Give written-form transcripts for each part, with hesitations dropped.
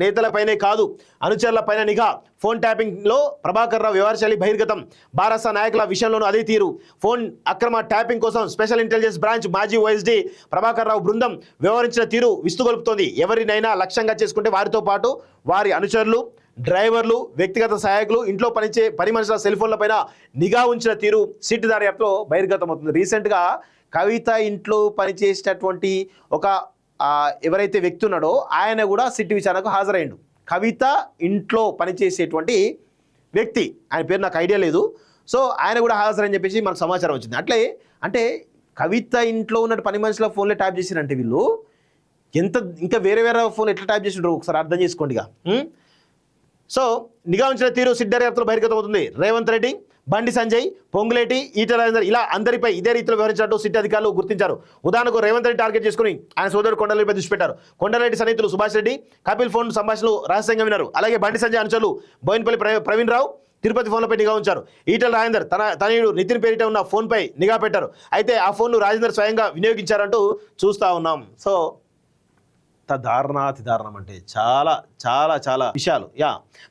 నేతలపైనే కాదు అనుచరులపైన నిఘా, ఫోన్ ట్యాపింగ్లో ప్రభాకర్ రావు వ్యవహారశైలి బహిర్గతం, బారాస నాయకుల విషయంలోనూ అదే తీరు, ఫోన్ అక్రమ ట్యాపింగ్ కోసం స్పెషల్ ఇంటెలిజెన్స్ బ్రాంచ్ మాజీ ఓఎస్డీ ప్రభాకర్ రావు బృందం వ్యవహరించిన తీరు విస్తుగొలుపుతోంది. ఎవరినైనా లక్ష్యంగా చేసుకుంటే వారితో పాటు వారి అనుచరులు, డ్రైవర్లు, వ్యక్తిగత సహాయకులు, ఇంట్లో పని మనుషుల సెల్ ఫోన్లపైన నిఘా ఉంచిన తీరు సిట్ దర్యాప్తులో బహిర్గతం అవుతుంది. రీసెంట్గా కవిత ఇంట్లో పనిచేసేటటువంటి ఒక ఎవరైతే వ్యక్తి ఉన్నాడో ఆయన కూడా సిట్ విచారణకు హాజరైండు. కవిత ఇంట్లో పనిచేసేటువంటి వ్యక్తి, ఆయన పేరు నాకు ఐడియా లేదు. సో ఆయన కూడా హాజరని చెప్పేసి మనకు సమాచారం వచ్చింది. అట్లే అంటే కవిత ఇంట్లో ఉన్న పని మనుషుల ఫోన్లో ట్యాప్ చేసిరంటే వీళ్ళు ఇంకా వేరే ఫోన్లు ఎట్లా ట్యాప్ చేసిండ్రు ఒకసారి అర్థం చేసుకోండిగా. సో నిఘా ఉంచిన తీరు సిట్ దర్యాప్తులో బహిర్గతం అవుతుంది. రేవంత్ రెడ్డి, బండి సంజయ్, పొంగులేటి, ఈటెల రాజేందర్ ఇలా అందరిపై ఇదే రీతిలో వ్యవహరించినట్టు సిట్ అధికారులు గుర్తించారు. ఉదాహరణకు రేవంత్ రెడ్డి టార్గెట్ చేసుకుని ఆయన సోదరుడు కొండలపై దృష్టి పెట్టారు. కొండలరెడ్డి సన్నిహితులు సుభాష్ రెడ్డి, కపిల్ ఫోన్ సంభాషణలు రహస్యంగా విన్నారు. అలాగే బండి సంజయ్ అనుచరులు బోయినపల్లి ప్రవీణ్ రావు, తిరుపతి ఫోన్లపై నిఘా ఉంచారు. ఈటెల రాజేందర్ తనయుడు నితిన్ పేరిట ఉన్న ఫోన్పై నిఘా పెట్టారు. అయితే ఆ ఫోన్ను రాజేందర్ స్వయంగా వినియోగించారంటూ చూస్తూ ఉన్నాం. సో దారుణాతి దారుణం అంటే చాలా చాలా చాలా విషయాలు.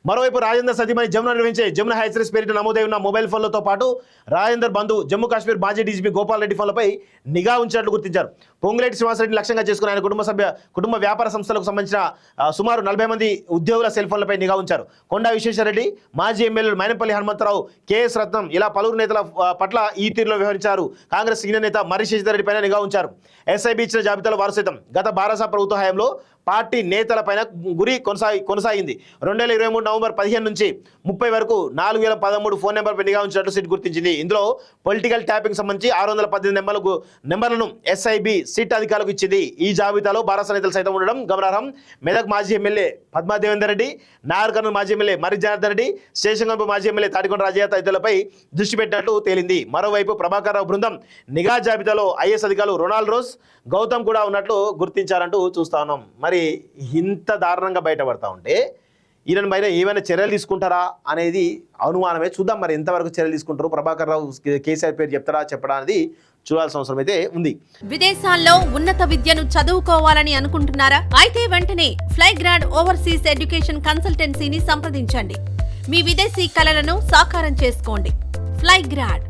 మరోవైపు రాజేందర్ సతీమణి జమున నిర్వహించే జమున హైసరీస్ పేరిట నమోదై ఉన్న మొబైల్ ఫోన్లతో పాటు రాజేందర్ బంధువు జమ్మూ కాశ్మీర్ మాజీ డీజీపీ గోపాల్ రెడ్డి ఫోన్లపై నిఘా ఉంచినట్లు గుర్తించారు. పొంగులేటి శ్రీనివాసరెడ్డిని లక్ష్యంగా చేసుకుని ఆయన కుటుంబ వ్యాపార సంస్థలకు సంబంధించిన సుమారు 40 మంది ఉద్యోగుల సెల్ ఫోన్లపై నిఘా ఉంచారు. కొండా విశ్వేశ్వరరెడ్డి, మాజీ ఎమ్మెల్యేలు మైనంపల్లి హనుమంతరావు, కేఎస్ రత్నం ఇలా పలువురు నేతల పట్ల ఈ తీరులో వ్యవహరించారు. కాంగ్రెస్ సీనియర్ నేత మర్రి శశిధర్ రెడ్డి పైన నిఘా ఉంచారు. ఎస్ఐబి ఇచ్చిన జాబితాలో వారు సైతం గత బారాస ప్రభుత్వ హయాంలో పార్టీ నేతలపైన గురి కొనసాగింది. 2023 నవంబర్ 15 నుంచి 30 వరకు 4013 ఫోన్ నెంబర్పై నిఘా ఉంచినట్లు సిట్ గుర్తించింది. ఇందులో పొలిటికల్ ట్యాపింగ్ సంబంధించి 618 నెంబర్లను ఎస్ఐబి సిట్ అధికారులకు ఇచ్చింది. ఈ జాబితాలో బారాస నేతలు సైతం ఉండడం గమనార్హం. మెదక్ మాజీ ఎమ్మెల్యే పద్మా దేవేందర్ రెడ్డి, నాగర్ కర్నూలు మాజీ ఎమ్మెల్యే మర్రి జనార్దన్ రెడ్డి, స్టేషన్ మాజీ ఎమ్మెల్యే తాటికొండ రాజయ్య తదితరులపై దృష్టి పెట్టినట్లు తేలింది. మరోవైపు ప్రభాకర్ రావు బృందం నిఘా జాబితాలో ఐఏఎస్ అధికారులు రొనాల్డ్ రోజ్, గౌతమ్ కూడా ఉన్నట్లు గుర్తించారంటూ చూస్తా ఉన్నాం. మరి ఇంత దారుణంగా బయటపడతా ఉంటే ఈయన పైన ఏమైనా చర్యలు తీసుకుంటారా అనేది అనుమానమే. చూద్దాం మరి ఎంతవరకు చర్యలు తీసుకుంటారు. ప్రభాకర్ రావు కేసీఆర్ పేరు చెప్పడా అనేది చూడాల్సిన అవసరం అయితే ఉంది. విదేశాల్లో ఉన్నత విద్యను చదువుకోవాలని అనుకుంటున్నారా? అయితే వెంటనే ఫ్లైగ్రాడ్ ఓవర్సీస్ ఎడ్యుకేషన్ కన్సల్టెన్సీని సంప్రదించండి. మీ విదేశీ కలలను సాకారం చేసుకోండి. ఫ్లైగ్రాడ్